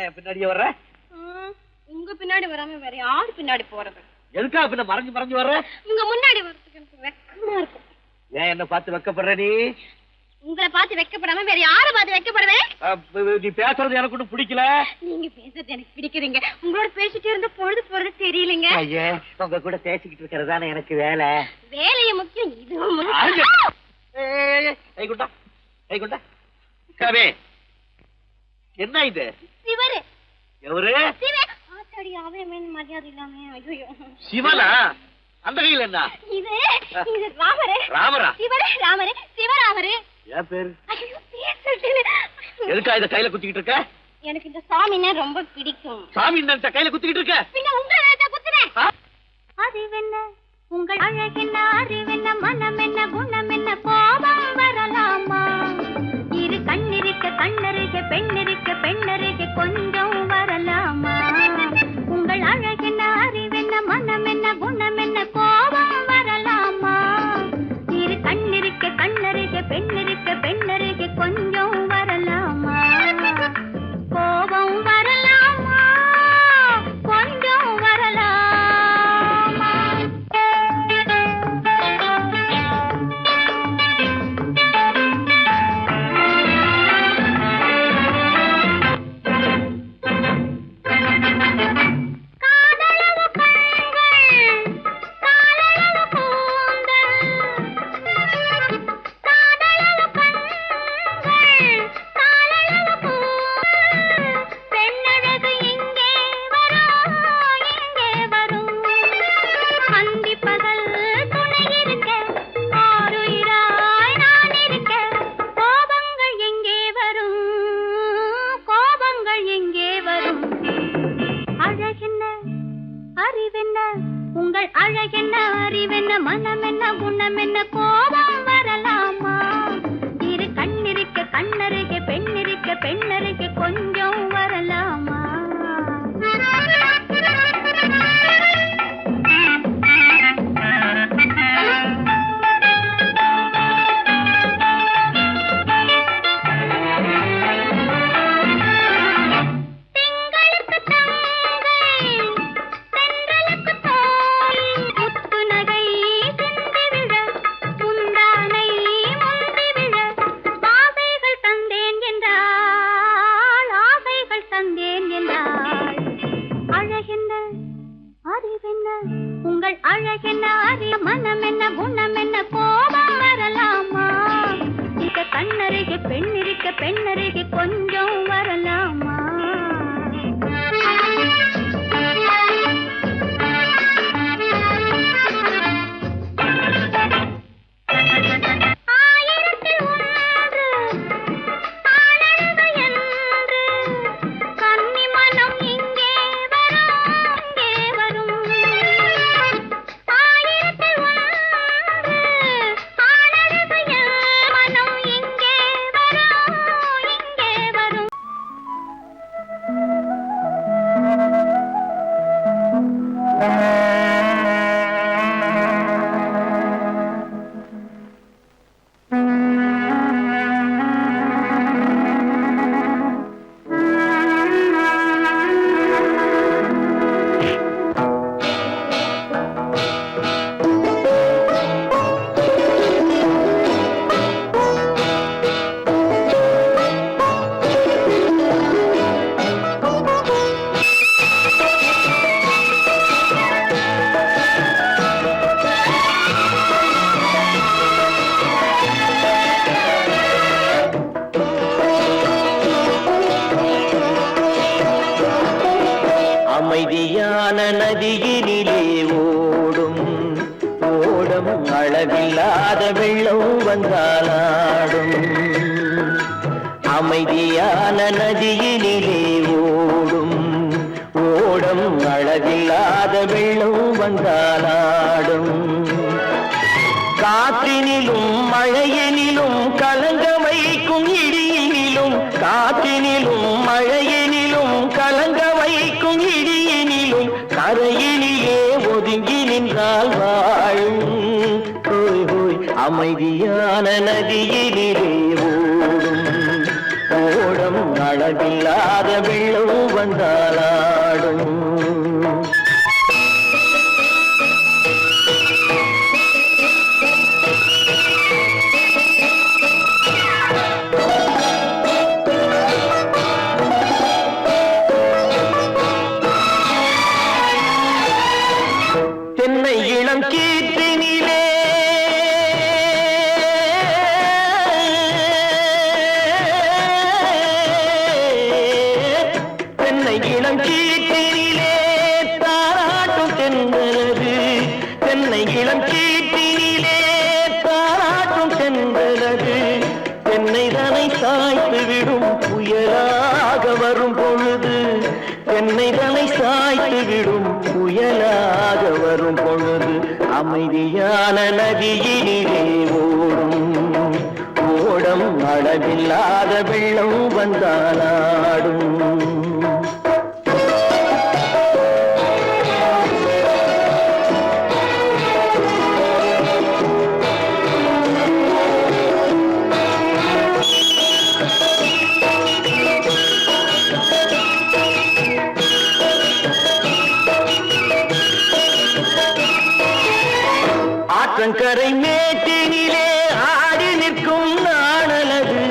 என் பின்னாடியே வர்ற? உங்க பின்னாடி வராம வேற யாரு பின்னாடி போறது? எதுக்கா பின்ன மறைஞ்சு மறைஞ்சு வர்ற? உங்க முன்னாடி வரதுக்கு எனக்கு வெக்கமா இருக்கு. ஏன் என்ன பார்த்து வெக்கப்படுற நீ? உங்களை பார்த்து வெக்கப்படாம வேற யாரை பார்த்து வெக்கப்படுவேன்? நீ பேசுறது எனக்கு ஒன்றும் பிடிக்கல. நீங்க பேசுறது எனக்கு பிடிக்கிறீங்க. உங்களோட பேசிட்டே இருந்த பொழுது போறது தெரியலங்க. ஐயா, உங்க கூட பேசிக்கிட்டு இருக்கிறதானே எனக்கு வேலை. வேலைய முக்கியம், இதுவும் என்ன இது? சிவரு. எவரு? ஆத்தாடி, அவன் மரியாதை இல்லாம. ஐயோ, சிவனா? அந்த கையில் என்ன? இது ராமரு. ராமரா? சிவரு ராமரு, சிவராமரு. ஏன் பேரு? ஐயோ, பேசுறது. எதுக்கா இத கையில குத்திக்கிட்டு இருக்க? எனக்கு இந்த சாமின்னா ரொம்ப பிடிக்கும். சாமி இந்த கையில குத்திக்கிட்டு இருக்க? பின்ன உங்களை குத்துறேன். அறிவென்ன உங்கள் அழகென்ன, அறிவென்ன மனம் என்ன, குணம் என்ன, கோபம் வரலாமா? இரு கண்ணிருக்க கண்ணருக, பெண்ணிருக்க பெண்ணருக, கொஞ்சம் வரலாமா? உங்கள் அழகென்ன, அறிவென்ன மனம் என்ன, குணம் என்ன, கோபம் வரலாமா? இரு கண்ணிருக்க கண்ணருக, பெண்ணிருக்க பெண்ணருக, கொஞ்சம் வரலாமா? கோபம் வரலாமா? கொஞ்சம் வரலாமா? உங்கள் அழகென்ன, அறிவென்ன மனம் என்ன, குணம் என்ன, கோபம் வரலாமா? இரு கண்ணிருக்க கண்ணருக, பெண்ணிருக்க பெண்ணருக, கொஞ்சம் வரலாமா? உங்கள் அழகென்ன, அறி மனம் என்ன, குணம் என்ன, கோபம் வரலாமா? இத கண்ணருக பெண்ணிருக்க பெண்ணருக, கொஞ்சம் வரலாமா? அமைதியான நதியினிலே ஓடும் ஓடும், அளவில்லாத வெள்ளம் வந்தாலாடும். அமைதியான நதியினிலே ஓடும் ஓடும், அளவில்லாத வெள்ளம் வந்தாலாடும். காற்றினிலும் மழையினிலும் கலங்க வைக்கும் இடியினிலும், காற்றினிலும் மழையினிலும் கலங்க வைக்கும் இடியினிலும், கரையினிலே ஒதுங்கி நின்றால் வாழும். ஹோய் ஹோய், அமைதியான நதியினிலே ஓடும் ஓடும், அளவில்லாத வெள்ளம் வந்தாலாடும். தென்னை இளம் கீற்றினிலே தென்னை இளம் கீற்றினிலே தாராட்டும் தென்றலது. தென்னை இளம் கீற்றினிலே தாராட்டும் தென்றலது. தென்னை தனை சாய்த்து விடும் புயலாக வரும் பொழுது. தென்னை தனை சாய்த்து விடும் புயலாக வரும் பொழுது. அமைதியான நதியினிலே ஓடம் அளவில்லாத வெள்ளம் வந்தாலாடும். ஆற்றங்கரை மேட்டினிலே ஆடி நிற்கும் நாணலது.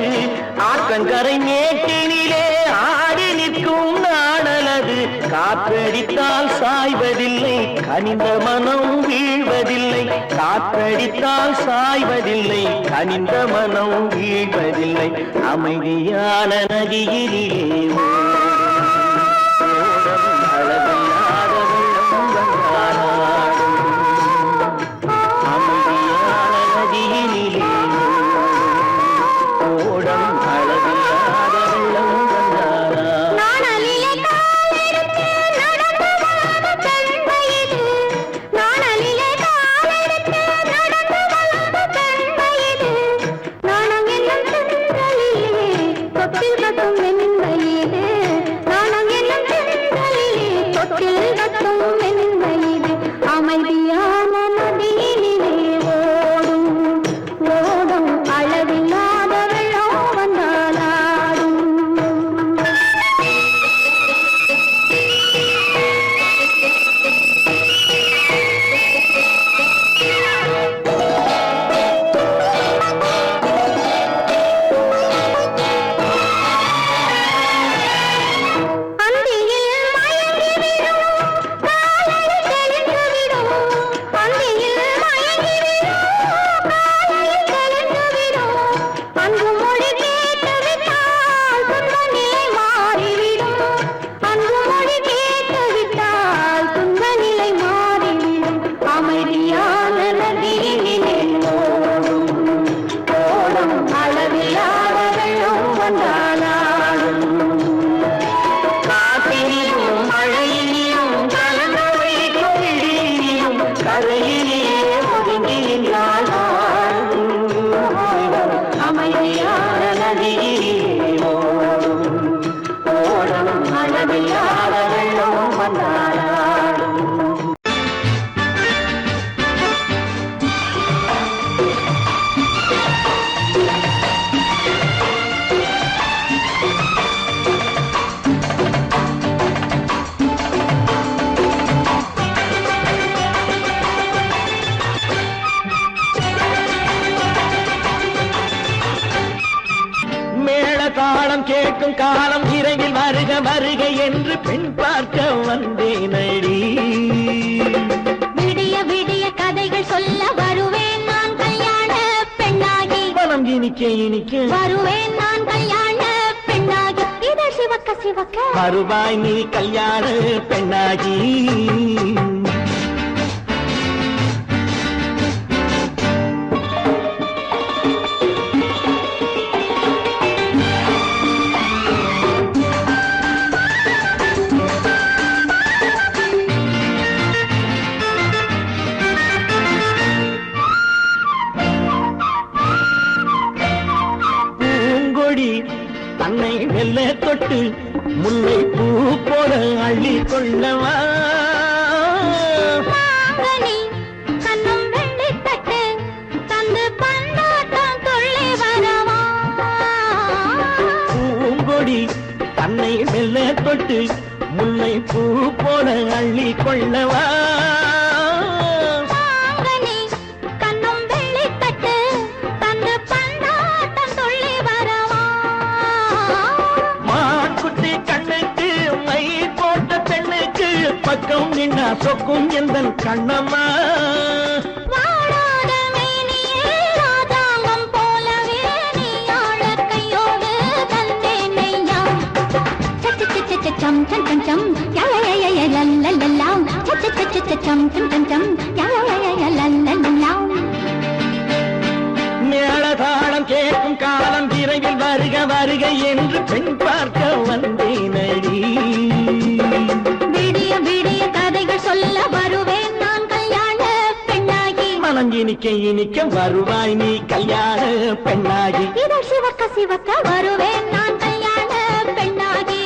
ஆற்றங்கரை மேட்டினிலே ஆடி நிற்கும் நாணலது. காற்றடித்தால் சாய்வதில்லை, கனிந்த மனம் வீழ்வதில்லை. காற்றடித்தால் சாய்வதில்லை, கனிந்த மனம் வீழ்வதில்லை. அமைதியான நதியிலே ஓடம் அளவில்லாத வெள்ளம் வந்தாலாடும். அமைதியான நதியினிலே ஓடம் அளவில்லாத வெள்ளம் வந்தாலாடும். நாணலிலே காலெடுத்து நடந்து வளர்ந்த பெண்மையிது. நாணலிலே காலெடுத்து நடந்து வளர்ந்த பெண்மையிது. நாணம் என்னும் செந்தலிலே தொட்டில் கட்டும் மென்மையிது. நாணம் என்னும் செந்தலிலே தொட்டில் கட்டும் மென்மையிது. அமைதியான நதியினிலே ஓடும் அளவில்லாத வெள்ளம் வந்தாலாடும். அந்தியில் மயங்கிவிடும் காலையில் தெளிந்துவிடும். அந்தியில் மயங்கிவிடும் காலையில் தெளிந்துவிடும். அன்பு மொழி கேட்டுவிட்டால் துன்ப நிலை மாறிவிடும். அன்பு மொழி கேட்டுவிட்டால் துன்ப நிலை மாறிவிடும். அமைதியான நதியினிலே ஓடும் அளவில்லாத வெள்ளம் வந்தாலாடும். காற்றினிலும் மழையினிலும் கலந்து வைக்கும் இடியினிலும் கரையிலே ஒதுங்கி நின்றாலும் அமைதியான நதியிலே ஓடம் அளவில்லாத வெள்ளம் வந்தாலாடும். மேள தாளம் கேட்கும் காலம் இரவில் வருக வருக என்று பெண் பார்க்க வந்தேனடி. விடிய விடிய கதைகள் சொல்ல வருவேன் நான் கல்யாண பெண்ணாகி. மனம் இனிக்க இனிக்க வருவேன் நான் கல்யாண பெண்ணாகி. இதழ் சிவக்க சிவக்க வருவாய் நீ கல்யாண பெண்ணாகி. பூங்கொடி தன்னை வெல்ல தொட்டு முல்லை பூ போல அள்ளி கொள்ளவா. மாங்கனி கண்ணும் வெள்ளி தட்டு தந்து பந்தாட்டம் துள்ளி வரவா. பூங்கொடி தொட்டு முல்லை பூ போல அள்ளி கொள்ளவா பக்கம் நின்னா சொக்கும் எந்தன் கண்ணம்மா வாடாத மேனியே ராதாங்கம் போலவே நீ ஆள கையோடு தந்தேனையா சம் சம் சம் சம் யா யா யா யா லல்லல்லா சம் சம் சம் யா யா யா லல்லல்லா மேளதாளம் கேட்கும் காலம் விரைவில் வருக வருக என்று பெண் பார்க்க வந்தேனடி சொல்ல வருவேன் நான் கல்யாண பெண்ணாகி மனம் இனிக்க இனிக்க வருவாய் நீ கல்யாண பெண்ணாகி இதழ் சிவக்க சிவக்க வருவேன் நான் கல்யாண பெண்ணாகி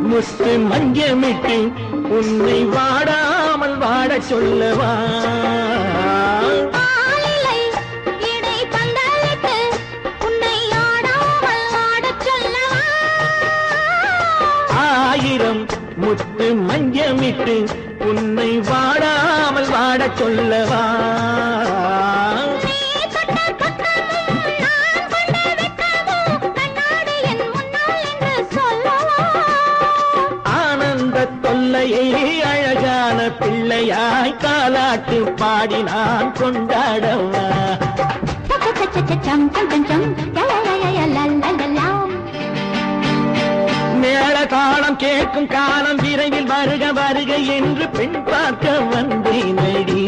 முத்து மஞ்சமிட்டு உன்னை வாடாமல் வாட சொல்லவா ஆயிரம் முத்து மஞ்சமிட்டு உன்னை வாடாமல் வாட சொல்லவா அழகான பிள்ளையாய் காலாட்டு பாடி நான் கொண்டாடவா மேள தாளம் கேட்கும் காலம் விரைவில் வருக வருக என்று பெண் பார்க்க வந்தேனடி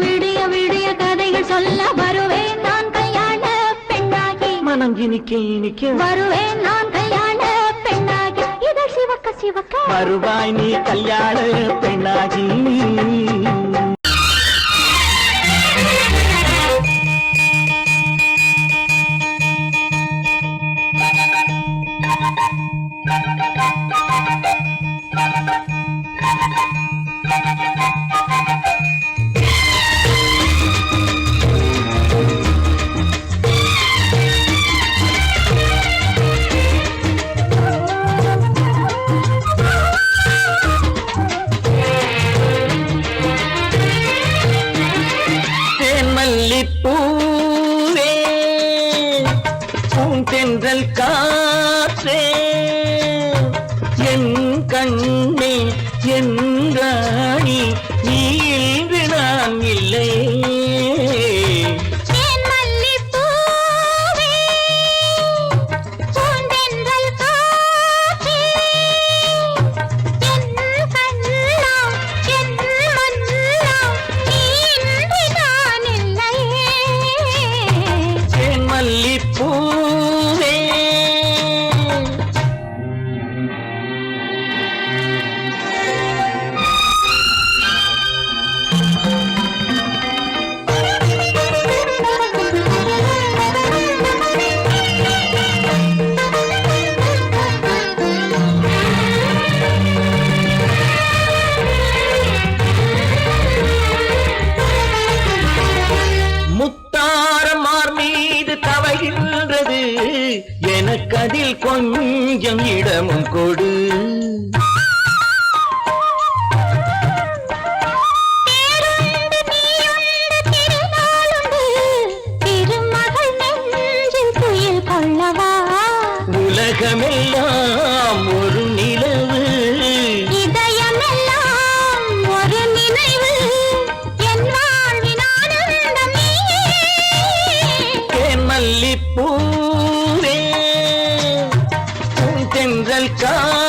விடிய விடிய கதைகள் சொல்ல வருவேன் நான் கல்யாண பெண்ணாகி மனம் இனிக்க இனிக்க வருவேன் நான் கல்யாண பெண்ணாகி இதழ் சிவக்க சிவக்க வருவாய் நீ கல்யாண பெண்ணாகி பூவே பூந்தென்றல் காற்றே என் கண்ணே என் ராணி நீ இன்று நான் இல்லை எனக்கதில் கொஞ்சம் இடமும் கொடு உலகமெல்லாம் ஒரு நிலவு இதயமெல்லாம் ஒரு நினைவு என் வாழ்வின் ஆனந்தமே மல்லிப்பூ தென்றல் கா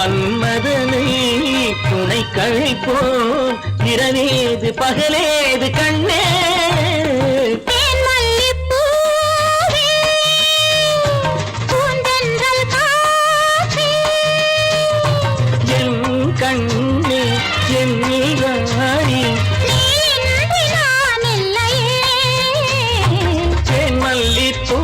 மன்மதனை துணை கழைப்போம் இரவேது பகலேது கண்ணே என் கண்ணே என் நீராணி தேன் மல்லிப்பூ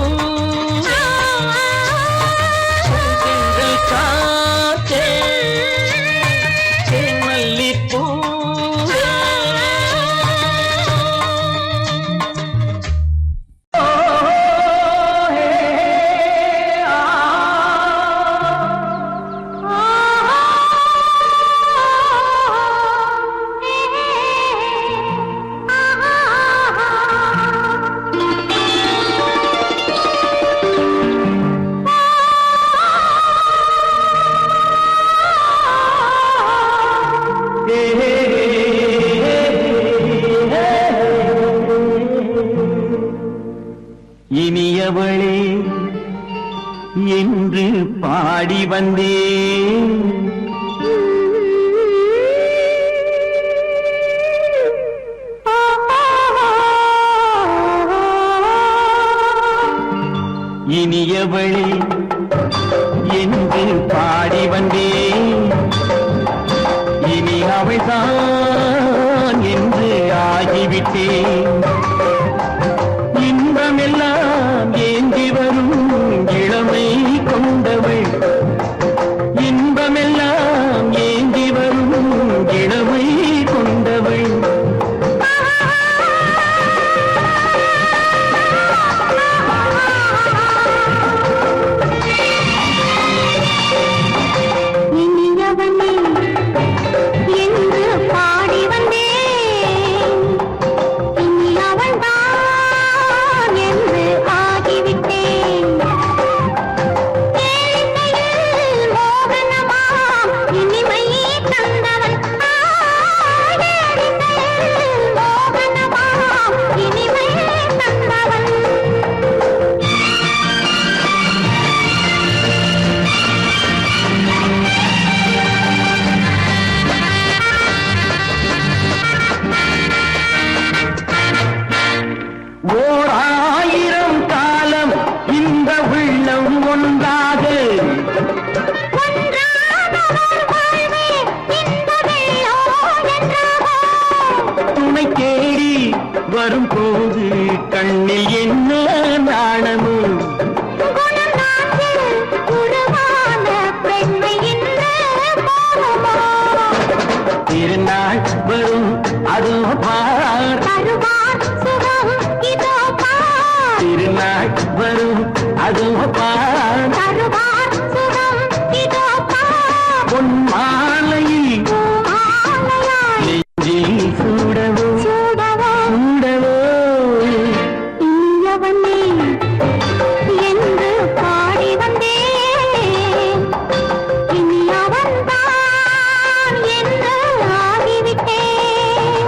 இனியவளே என்று பாடி வந்தேன் இனியவளே என்று பாடி வந்தேன் இனி அவள்தான் என்று ஆகிவிட்டேன் இன்பமெல்லாம் ஏந்தி வரும் இளமை கொண்டவள் இன்பமெல்லாம் ஏந்தி வரும் இளமை கொண்டவள் இனியவனே என்று பாடி வந்தேன் இனி அவள்தான் என்று ஆகிவிட்டேன் கேளிக்கையில் மோகனமாம் இனிமை தந்தவன் கேளிக்கையில் மோகனமாம் இனிமை தந்தவன் ஓர் ஆயிரம் காலம் இந்த உள்ளம் ஒன்றாக துணை தேடி வரும்போது கண்ணில் என்ன நாணமும் திருநாள் வரும் அதோ பார் திருநாள் வரும் அதோ பார் பொன் மாலையில் நெஞ்சில் சூடவோ சூடவோ என்று பாடி வந்தேன் இனி அவன்தான் என்று ஆகிவிட்டேன்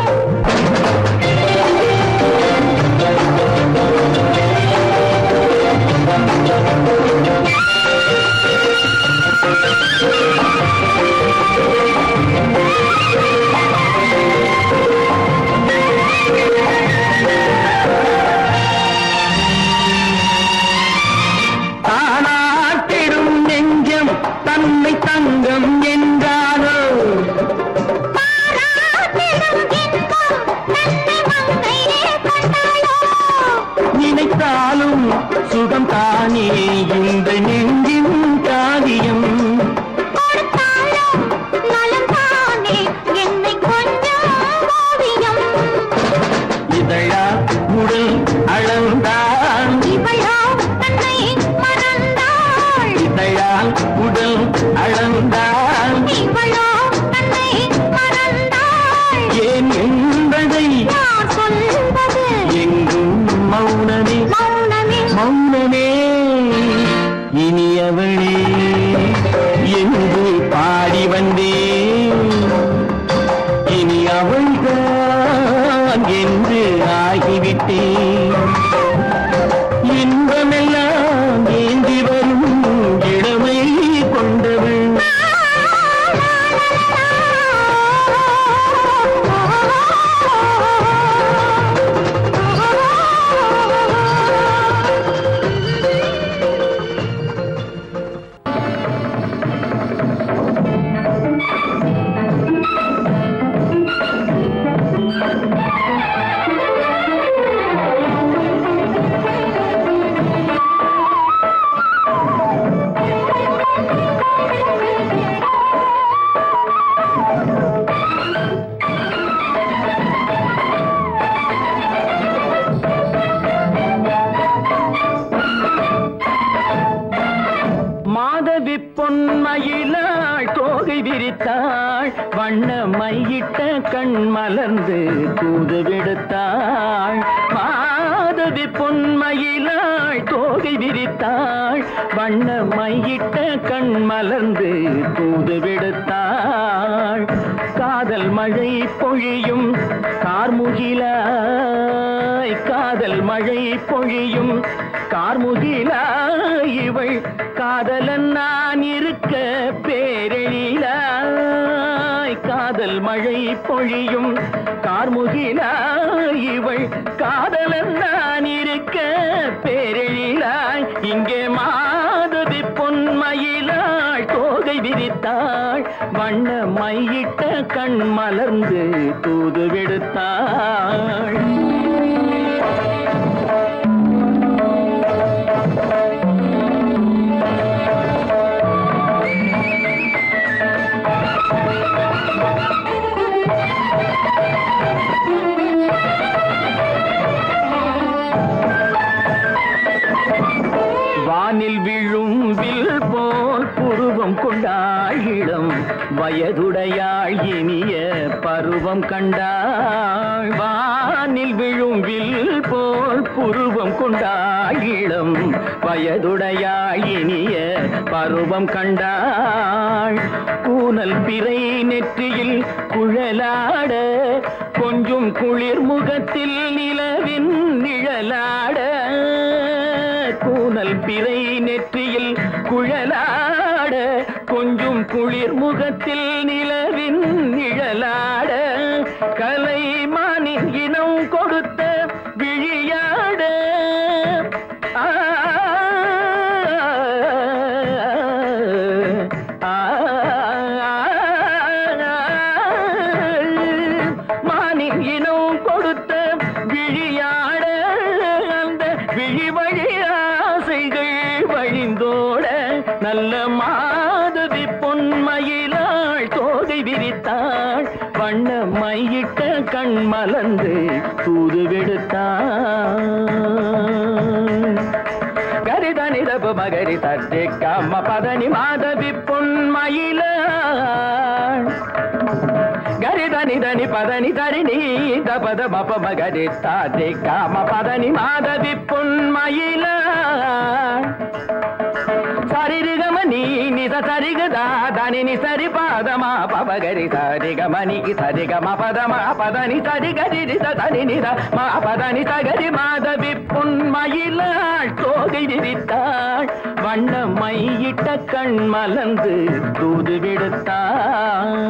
தானாட்டிடும் நெஞ்சம் தன்னை தங்கம் என்றானோ நினைத்தாலும் சுகம் தானே இந்த நெஞ்சின் காரியம் இதழா உடல் அளந்தான் இதழால் உடல் அளந்தான் ஏன் என்பதை எங்கும் மௌனமே மௌனமே இனியவளே என்று பாடி வந்தேன் இனி அவள்தான் என்று ஆகிவிட்டேன் இன்பமெல்லாம் ஏந்தி வரும் இளமை கொண்டவள் விரித்தாள் வண்ண மையிட்ட கண் மலர்ந்து தூது விடுத்தாள் மாதவி பொன்மயிலாள் தோகை விரித்தாள் வண்ண மையிட்ட கண் மலர்ந்து தூது விடுத்தாள் காதல் மழை பொழியும் கார்முகிலாய் காதல் மழை பொழியும் கார்முகிலாய் இவள் காதலன் நான் இருக்க பேரெழிலாய் காதல் மழை பொழியும் கார்முகிலாய் இவள் காதலன் நான் இருக்க பேரெழிலாய் இங்கே மாதவி பொன்மயிலாள் தோகை விரித்தாள் வண்ண மையிட்ட கண் மலர்ந்து தூது விடுத்தாள் வானில் விழும் வில் போல் புருவம் கொண்டாள் இளம் வயதுடையாள் இனிய பருவம் கண்டாள் வானில் விழும் வில் போல் புருவம் கொண்டாள் இளம் வயதுடையாள் இனிய பருவம் கண்டாள் கூனல் பிறை நெற்றியில் குழலாட கொஞ்சம் குளிர் முகத்தில் நிலவின் நிழலாட கூனல் பிறை நெற்றியில் குழலாட கொஞ்சம் குளிர் முகத்தில் நிலவின் நிழலாட கலைமானின் இனம் கொடுத்த விழியாட மானின் இனம் கொடுத்த விழியாட அந்த விழி வழி ஆசைகள் வழிந்தோட நல்ல மாதவி பொன்மயிலாள் தோகை விரித்தாள் வண்ண மையிட்ட கண் மலர்ந்து தூது விடுத்தாள் கரிதனி தபு மகரி தட்டி கம்ம பதனி மாதவி பொன்மயிலாள் கரிதனி தனி பதனி தரிணி தபத மப மகரி தாட்டி காம பதனி மாதவி பொன்மயிலாள் சரிகமணி நித சரிகதா தனி சரி பாதமா பபகரி சரிகமணிக்கு சரிகம பதமா பதனி சரிகரி தனி நித மா பதனி சகரி மாதவி பொன்மயிலாள் தோகை விரித்தாள் வண்ண மையிட்ட கண் மலர்ந்து தூது விடுத்தாள்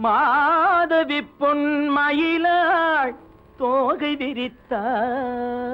மாதவி பொன்மயிலாள் தோகை விரித்தாள்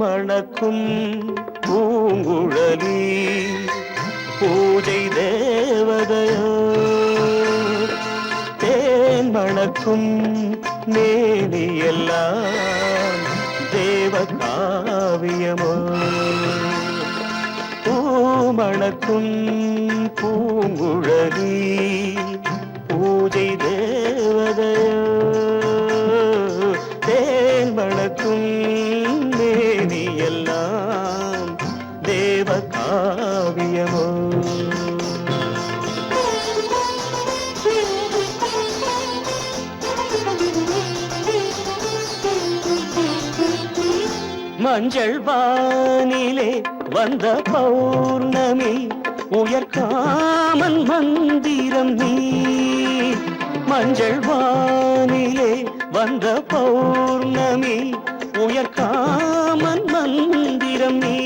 மணக்கும் பூங்குழலி பூஜை தேவதையோ தேன் மணக்கும் மேனியெல்லாம் தேவ காவியமோ பூமணக்கும் பூங்குழலி பூஜை தேவதையோ தேன் மணக்கும் எல்லாம் தேவ காவியமோ மஞ்சள் வானிலே வந்த பௌர்ணமி உயர்காமன் மந்திரம் நீ மஞ்சள் வானிலே வந்த பௌர்ணமி உயர்காமன் மந்திரம் நீ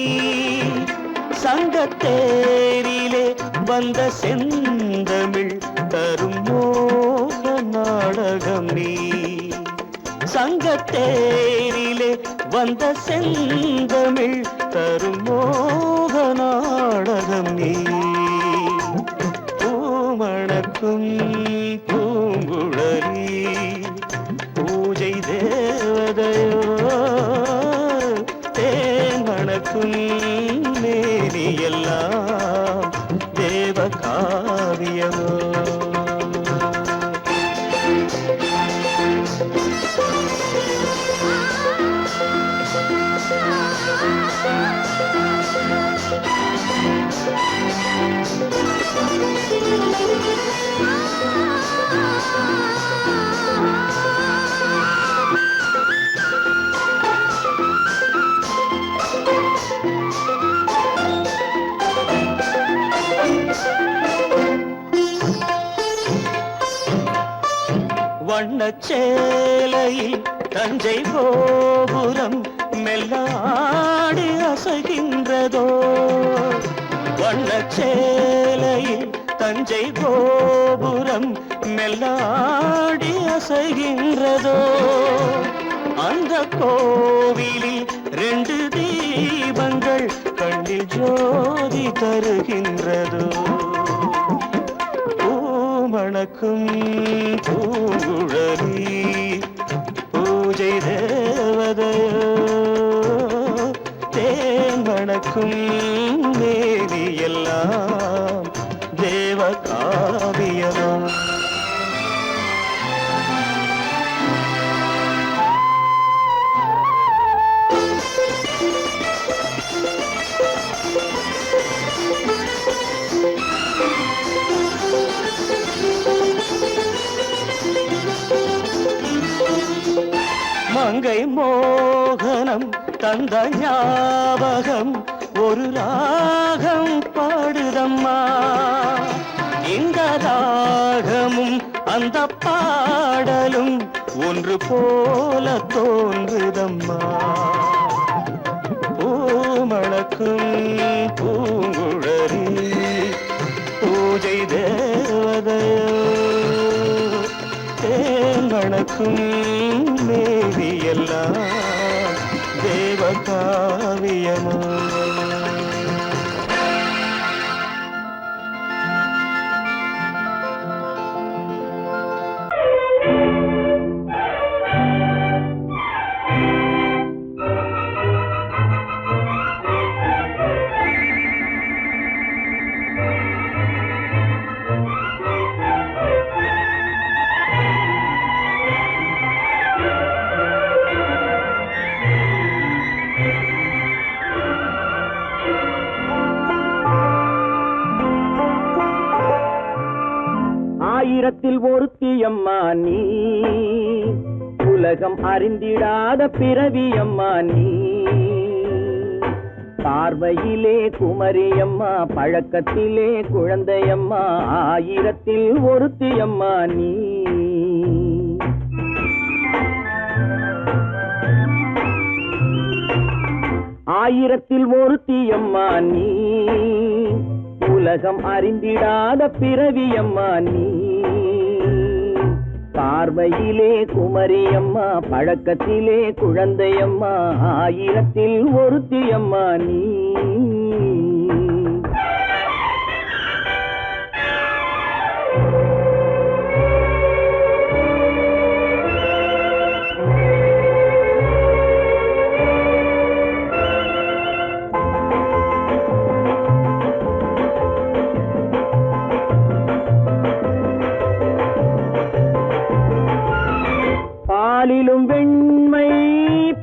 சங்கத்தேரிலே வந்த செந்தமிழ் தரும் மோக நாடகம் நீ சங்கத்தேரிலே வந்த செந்தமிழ் தரும் மோக நாடகம் நீ பூமணக்கும் பூங்குழலி பூஜை தேவதையோ தேன் மணக்கும் மேனி எல்லாம் தேவ காவியமோ வண்ணச்சேலையில் தஞ்சை கோபுரம் மெல்லாடி அசைகின்றதோ வண்ணச்சேலையில் தஞ்சை கோபுரம் மெல்லாடி அசைகின்றதோ அந்த கோவிலில் 2 தீபங்கள் கண்ணில் ஜோதி தருகின்றதோ பூமணக்கும் பூங்குழலி பூஜை தேவதையோ தேன் மணக்கும் மேனி எல்லாம் தேவ காவியமோ மங்கை மோகனம் தந்த ஞாபகம் ஒரு ராகம் பாடுதம்மா இந்த ராகமும் அந்த பாடலும் ஒன்று போல தோன்றுதம்மா பூமணக்கும் பூங்குழலி பூஜை தேவதையோ தேன் மணக்கும் மேவி எல்லாம் தேவ காவியமோ ஆயிரத்தில் ஒருத்தியம்மா நீ உலகம் அறிந்திடாத பிறவியம்மா நீ பார்வையிலே குமரியம்மா பழக்கத்திலே குழந்தையம்மா ஆயிரத்தில் ஒருத்தியம்மா நீ ஆயிரத்தில் ஒருத்தியம்மா நீ உலகம் அறிந்திடாத பிறவியம்மா நீ பார்வையிலே குமரியம்மா பழக்கத்திலே குழந்தையம்மா ஆயிரத்தில் ஒருத்தியம்மா நீ பாலிலும் வெண்மை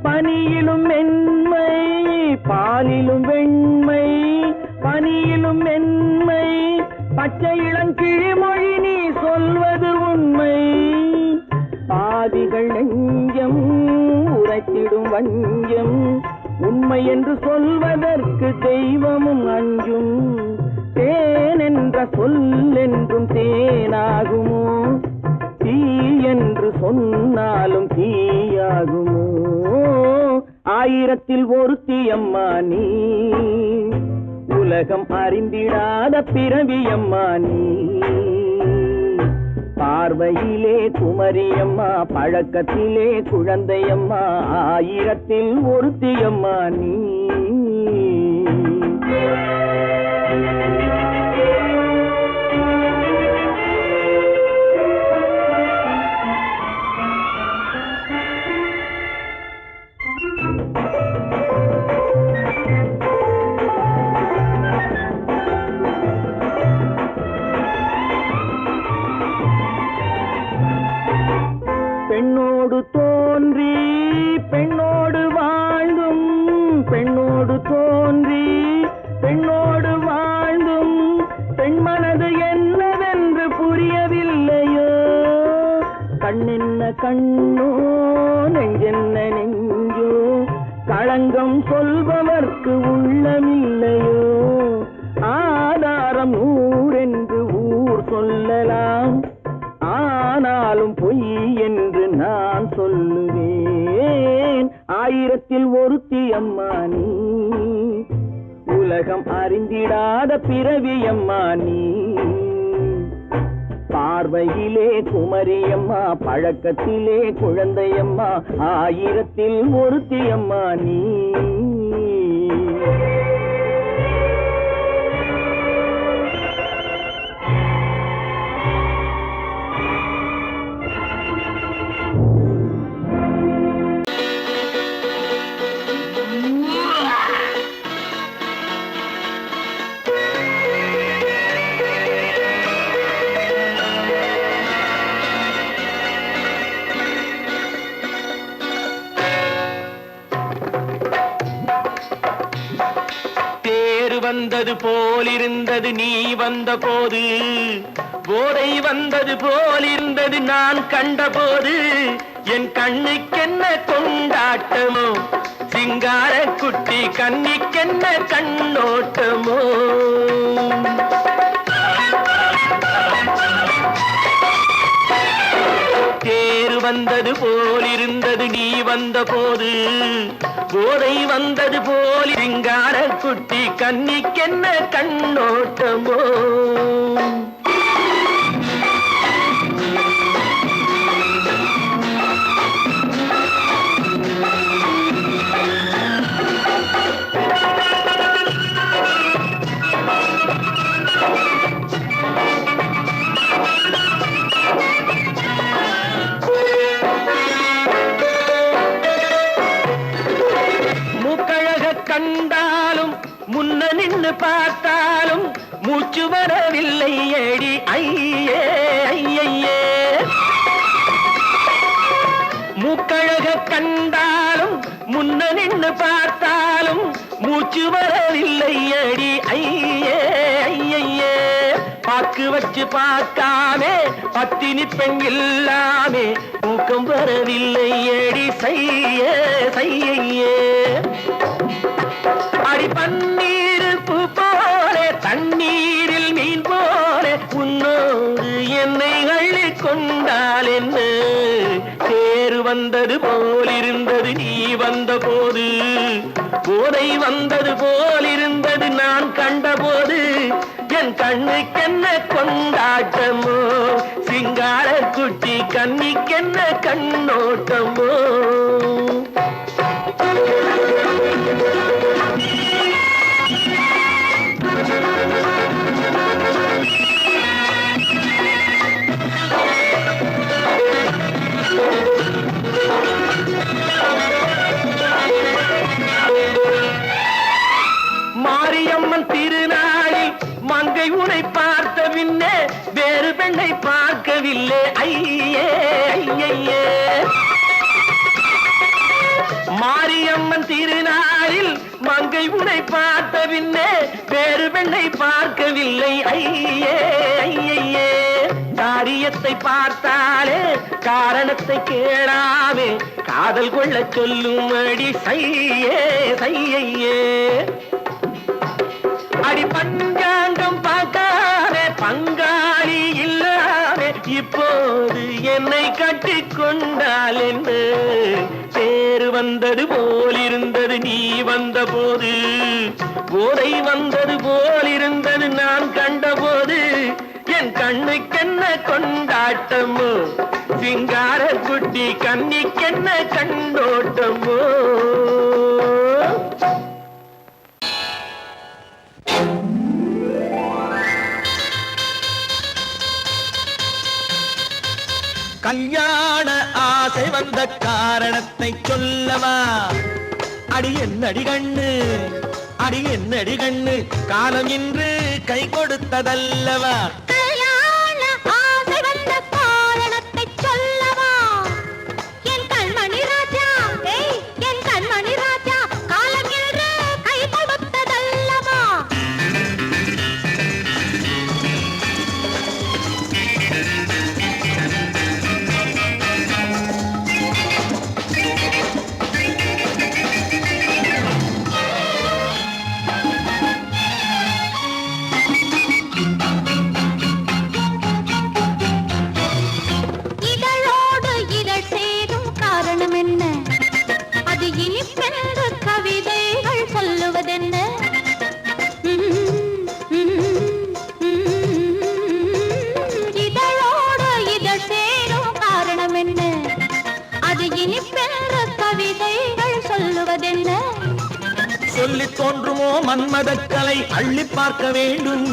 பனியிலும் மென்மை பாலிலும் வெண்மை பனியிலும் மென்மை பச்சை இளங்கிழிமொழி நீ சொல்வது உண்மை பாதிகள் நெஞ்சம் உரைத்திடும் வஞ்சம் உண்மை என்று சொல்வதற்கு தெய்வமும் அஞ்சும். தேன் என்ற சொல் என்றும் தேனாகுமோ? தீ என்று சொன்னாலும் தீயாகுமோ? ஆயிரத்தில் ஒருத்தி அம்மா நீ, உலகம் அறிந்திடாத பிறவியம்மா நீ. பார்வையிலே குமரியம்மா, பழக்கத்திலே குழந்தையம்மா, ஆயிரத்தில் ஒருத்தியம்மா நீ. பெண்ணோடு தோன்றி பெண்ணோடு வாழ்ந்தும், பெண்ணோடு தோன்றி பெண்ணோடு வாழ்ந்தும், பெண்மனது என்னவென்று புரியவில்லையோ? கண்ணென்ன கண்ணோ, நெஞ்சென்ன நெஞ்சோ, களங்கம் சொல்பவர்க்கு உள்ளமில்லையோ? ஆதாரம் நூறென்று ஊர் சொல்லலாம், ஆனாலும் பொய் என்று நான் சொல்லுவேன். ஆயிரத்தில் ஒருத்தி அம்மா நீ, உலகம் அறிந்திடாத பிறவியம்மா நீ. பார்வையிலே குமரியம்மா, பழக்கத்திலே குழந்தையம்மா, ஆயிரத்தில் ஒருத்தி அம்மா நீ. வந்தது போலிருந்தது நீ வந்த போது, போதை வந்தது போலிருந்தது நான் கண்டபோது, என் கண்ணுக்கென்ன கொண்டாட்டமோ, சிங்கார குட்டி கண்ணிக்கென்ன கண்ணோட்டமோ. தேர் வந்தது போலிருந்தது நீ வந்த போது, போதை வந்தது போல் சிங்கார குட்டி கண்ணிக்கென்ன கண்ணோட்டமோ. கண்டாலும் முன்ன நின்று பார்த்தாலும் மூச்சு வரவில்லை ஏடி ஐயே ஐயே. மூக்கழக கண்டாலும் முன்ன நின்று பார்த்தாலும் மூச்சு வரவில்லை ஏடி ஐயே ஐயே. பாக்கு வச்சு பார்க்காமே பத்தினி பெண் இல்லாமே தூக்கம் வரவில்லை ஏடி செய்ய செய்யே. அடி பன்னீர் பூ போல தண்ணீரில் மீன் போல உன்னோடு என்னை அள்ளி கொண்டால் என்ன. தேர் வந்தது போலிருந்தது நீ வந்த போது, போதை வந்தது போலிருந்தது நான் கண்டபோது, என் கண்ணுக்கென்ன கொண்டாட்டமோ, சிங்கார குட்டி கண்ணிக்கென்ன கண்ணோட்டமோ. மாரியம்மன் திருநாளில் மங்கை உனை பார்த்த பின்னே வேறு பெண்ணை பார்க்கவில்லை ஐயே ஐயே. மாரியம்மன் திருநாளில் மங்கை உனை பார்த்த பின்னே வேறு பெண்ணை பார்க்கவில்லை ஐயே ஐயே. காரியத்தை பார்த்தாலே காரணத்தை கேளாமே காதல் கொள்ள சொல்லும்படி சையே சையே அடி பஞ்சாங்கம் பார்க்காதே பங்காளி இல்லாமே இப்போது என்னை கட்டி கொண்டால் என்று தேர் வந்தது போலிருந்தது நீ வந்த போது போதை வந்தது போலிருந்தது நான் கண்டபோது என் கண்ணுக்கென்ன கொண்டாட்டமோ சிங்கார குட்டி கண்ணிக்கென்ன கண்டோட்டமோ கல்யாண ஆசை வந்த காரணத்தை சொல்லவா அடி என்னடி கண்ணு காலம் இன்று கை கொடுத்ததல்லவா கல்யாண ஆசை வந்த காரணத்தை சொல்லவா என் கண்மணி ராஜா என் கண்மணி ராஜா காலம் என்று கை கொடுத்ததல்லவா இதழோடு இதழ் சேரும் காரணம் என்ன அது இனிப்பென்று கவிதைகள் சொல்லுவதென்ன இதழோடு இதழ் சேரும் காரணம் என்ன அது இனிப்பென்று கவிதைகள் சொல்லுவதென்ன சொல்லி தோன்றுமோ மன்மதக்கலை அள்ளி பார்க்க வேண்டும்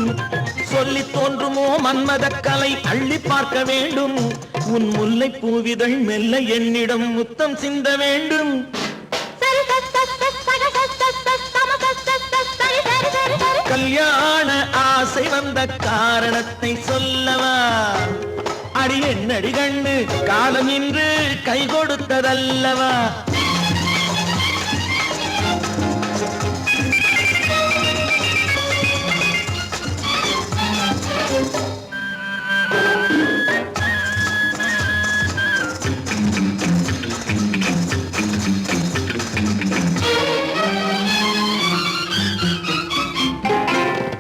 சொல்லி தோன்றுமோ மன்மதக்கலை அள்ளி பார்க்க வேண்டும் உன் முல்லை பூவிதழ் மெல்ல என்னிடம் முத்தம் சிந்த வேண்டும் கல்யாண ஆசை வந்த காரணத்தை சொல்லவா அடி என்னடி கண்ணு காலம் இன்று கை கொடுத்ததல்லவா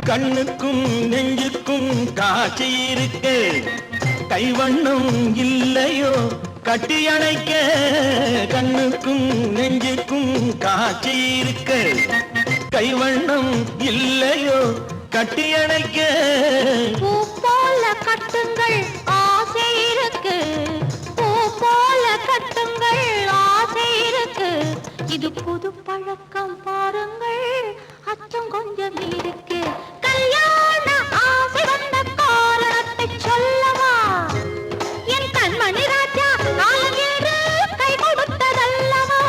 கண்ணுக்கும் நெஞ்சுக்கும் காட்சி இருக்கு கைவண்ணம் இல்லையோ கட்டி அணைக்க கண்ணுக்கும் நெஞ்சுக்கும் காட்சி இருக்கு கைவண்ணம் இல்லையோ கட்டி அணைக்க பூ போல கட்டுங்கள் ஆசை இருக்கு பூ போல கட்டுங்கள் ஆசை இருக்கு இது புது பழக்கம் பாருங்கள் அச்சம் கொஞ்சம் இருக்கு கல்யாண ஆசை வந்த காரணத்தை சொல்லவா என் கண்மணி ராஜா காலம் என்று கை கொடுத்ததல்லவா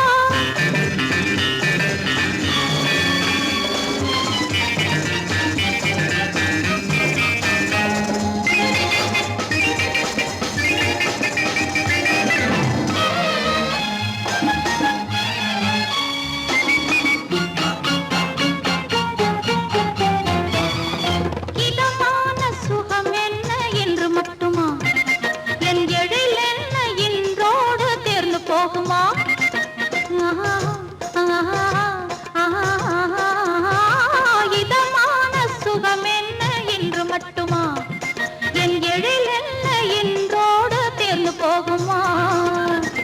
இதமான சுகம் என்ன என்று மட்டுமா என் எழில் என்ன இன்றோடு தேர்ந்து போகுமா இதமான சுகம் என்ன என்று மட்டுமா என் எழில் என்ன இன்றோடு தேர்ந்து போகுமா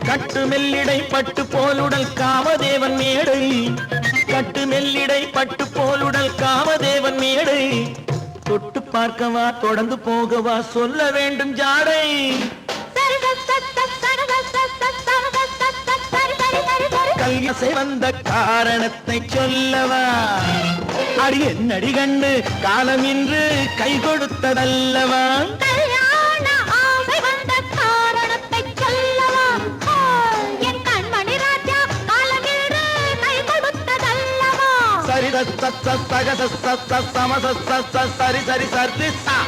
கட்டு மெல்லிடை பட்டு போலுடல் காமதேவன் மேடை கட்டு மெல்லிடை பட்டு போலுடல் காமதேவன் மேடை தொட்டு பார்க்கவா தொடர்ந்து போகவா சொல்ல வேண்டும் ஜாடை கல்யாசை வந்த காரணத்தை சொல்லவா அடி என்னடி கண்டு காலம் இன்று கை கொடுத்ததல்லவா கல்யாண ஆசை வந்த காரணத்தை சொல்லவா என் கண்மணி ராஜா காலம் என்று கை கொடுத்ததல்லவா சரி சக சம சரி சரி சரி சா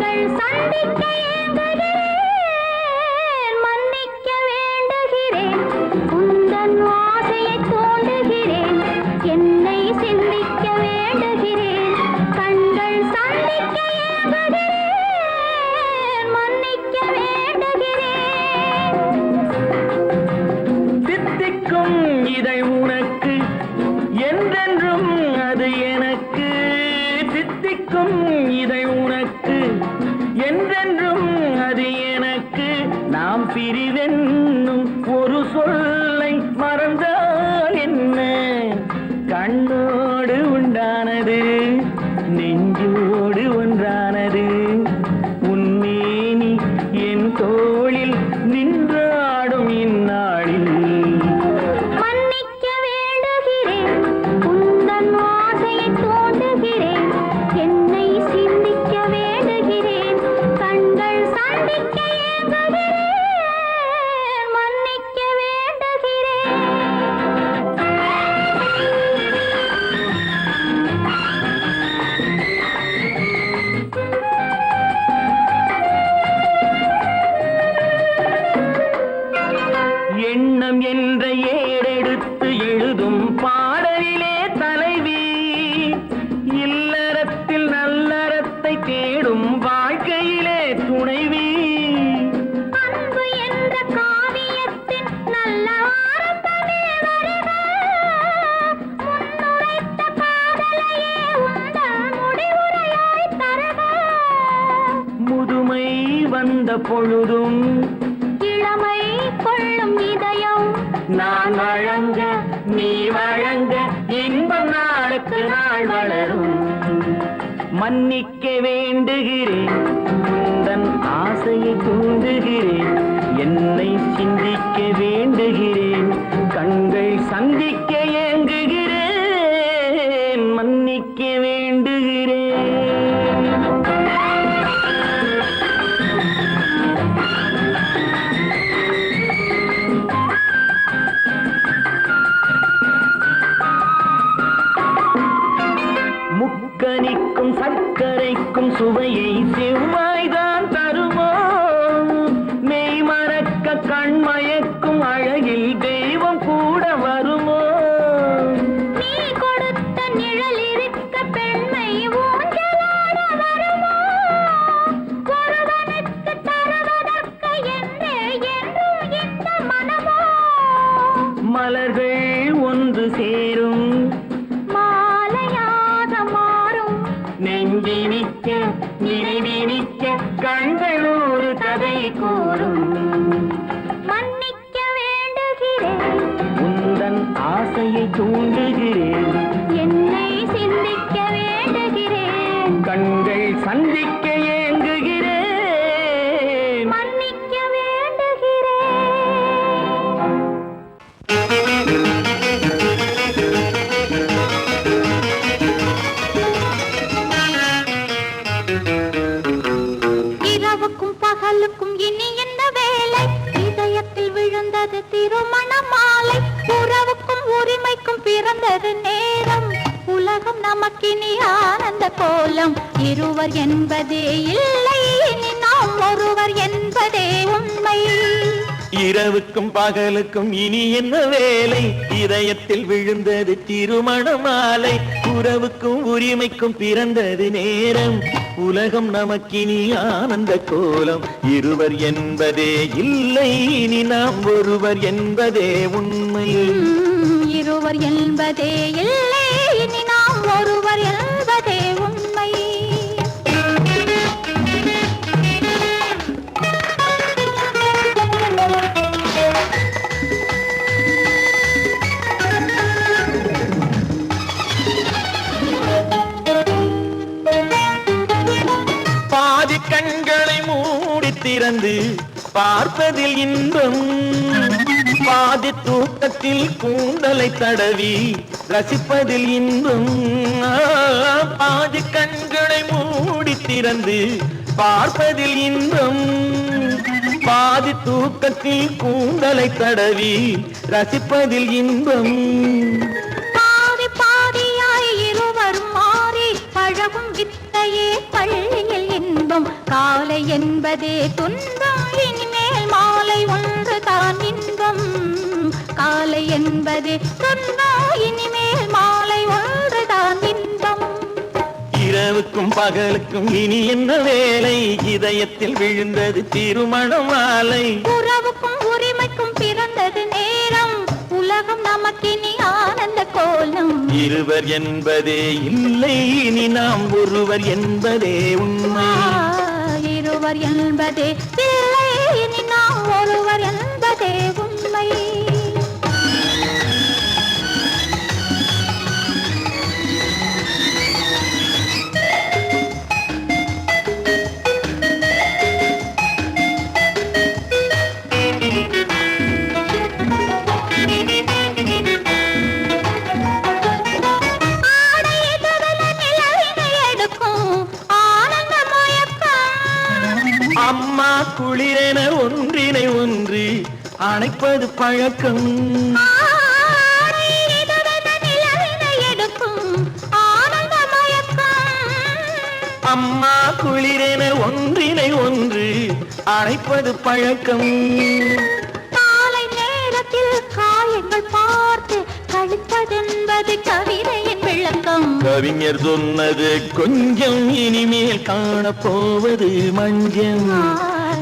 கண்கள் சந்திக்க ஏங்குகிறேன் மன்னிக்க வேண்டுகிறேன் உந்தன் ஆசையை தூண்டுகிறேன் என்னை சிந்திக்க வேண்டுகிறேன் கண்கள் சந்திக்க ஏங்குகிறேன் மன்னிக்க வேண்டுகிறேன் தித்திக்கும் இதை உனக்கு என்றென்றும் அது எனக்கு தித்திக்கும் இதை உனக்கு என்றென்றும் அது எனக்கு நாம் பிரிவென்னும் ஒரு சொல்லை மறந்தால் என்ன கண்ணோடு உண்டானது நெஞ்சோடு ஒன்றானது உன்னேனி என் தோளில் நின்றாடும் இந்நாளில் மன்னிக்க வேண்டுகிறேன் உந்தன் ஆசையை தூண்டுகிறேன் என்னை சிந்திக்க வேண்டுகிறேன் கண்கள் சந்திக்க ஏங்குகிறேன் மன்னிக்க வேண்டுகிறேன் எண்ணம் என்ற ஏடெடுத்து எழுதும் பாடலிலே தலைவி இல்லறத்தில் நல்லறத்தை தேடும் வாழ்க்கையிலே துணைவி அன்பு என்ற காவியத்தின் நல்ல ஆரம்பமே வருக முன்னுரைத்த காதலையே உந்தன் முடிவுரையாய் தருக முதுமை வந்த பொழுதும் இளமை கொள்ளும் இதயம் நான் வழங்க நீ வழங்க இன்பம் நாளுக்கு நாள் வளரும் மன்னிக்க வேண்டுகிறேன் உந்தன் ஆசையை தூண்டுகிறேன் என்னை சிந்திக்க வேண்டுகிறேன் கண்கள் சந்திக்க ஏங்குகிறேன் மன்னிக்க வேண்டுகிறேன் முக்கனிக்கும் சர்க்கரைக்கும் சுவையை செவ்வாய்தான் தருமோ மெய் மறக்க கண்மயக்கும் அழகில் தெய்வம் கூட வருமோ நீ கொடுத்த நிழல் இருக்க பெண்மை ஊஞ்சலாட வருமோ ஒருவனுக்கு தருவதற்கு என்றே என்றும் இந்த மனமோ மலர்கள் ஒன்று சேரும் மாலையாக மாறும் நெஞ்சினிக்க நினைவினிக்க கண்கள் ஒரு கதை கூறும் மன்னிக்க வேண்டுகிறேன் உந்தன் ஆசையை தூண்டுகிறேன் என்னை சிந்திக்க வேண்டுகிறேன் கண்கள் சந்திக்க ஏங்குகிறேன் மன்னிக்க வேண்டுகிறேன் இரவுக்கும் பகலுக்கும் இனி என்ன வேலை இதயத்தில் விழுந்தது திருமண மாலை உறவுக்கும் உரிமைக்கும் பிறந்தது நேரம் உலகம் நமக்கினி ஆனந்த கோலம் இருவர் என்பதே இல்லை இனி நாம் ஒருவர் என்பதே உண்மை இரவுக்கும் பகலுக்கும் இனி என்ன வேலை இதயத்தில் விழுந்தது திருமண மாலை உறவுக்கும் உரிமைக்கும் பிறந்தது நேரம் உலகம் நமக்கினி ஆனந்த கோலம் இருவர் என்பதே இல்லை இனி நாம் ஒருவர் என்பதே உண்மை இருவர் என்பதே இல்லை இனி நாம் ஒருவர் என்பதே உண்மை பாதி கண்களை மூடி திறந்து பார்ப்பதில் இன்பம் பாதி தூக்கத்தில் கூந்தலை தடவி ரசிப்பதில் இன்பம் பாதி கண்களை மூடி திறந்து பார்ப்பதில் இன்பம் பாதி தூக்கத்தில் கூந்தலை தடவி ரசிப்பதில் இன்பம் பாதி பாதியாய் இருவர் மாறி பழகும் வித்தையே பள்ளியில் இன்பம் என்பதே துன்பம், இனிமேல் மாலை ஒன்று தான் இன்பம். காலை என்பதே துன்பம், இனிமேல் மாலை ஒன்று தான் இன்பம். இரவுக்கும் பகலுக்கும் இனி என்ன வேலை, இதயத்தில் விழுந்தது திருமண மாலை. உறவுக்கும் உரிமைக்கும் பிறந்தது நேரம், உலகம் நமக்கினி ஆனந்த கோலம். இருவர் என்பதே இல்லை, இனி நாம் ஒருவர் என்பதே உண்மை. இருவர் என்பதே இல்லை, இனி நாம் ஒருவர் என்பதே உண்மை. அம்மா குளிரென ஒன்றினை ஒன்று அணைப்பது பழக்கம். அம்மா குளிரென ஒன்றினை ஒன்று அணைப்பது பழக்கம். காலை நேரத்தில் காயங்கள் பார்த்து கழிப்பதென்பது கவிதையின் விளக்கம். கவிஞர் சொன்னது கொஞ்சம், இனிமேல் காணப்போவது மஞ்சள்.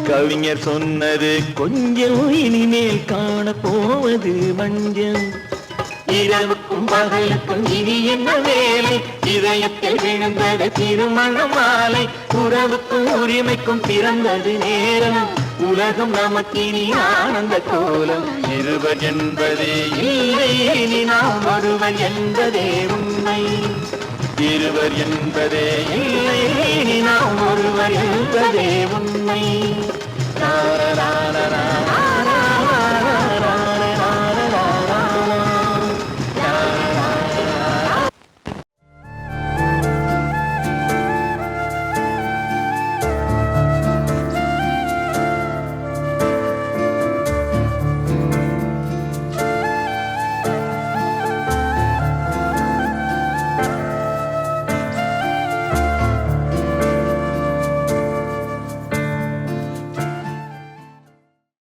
கவிஞர் சொன்னது கொஞ்சம், இனிமேல் காணப்போவது மஞ்சள். இரவுக்கும் பகலுக்கும் இனி என்ன வேலை, இதயத்தில் விழுந்தது திருமண மாலை. உறவுக்கும் உரிமைக்கும் பிறந்தது நேரம், உலகம் நமக்கினி ஆனந்த கோலம். இருவர் என்பதே இல்லை, இனி நாம் ஒருவர் என்பதே உண்மை. இருவர் என்பதே இல்லை, இனி நாம் ஒருவர் என்பதே உண்மை.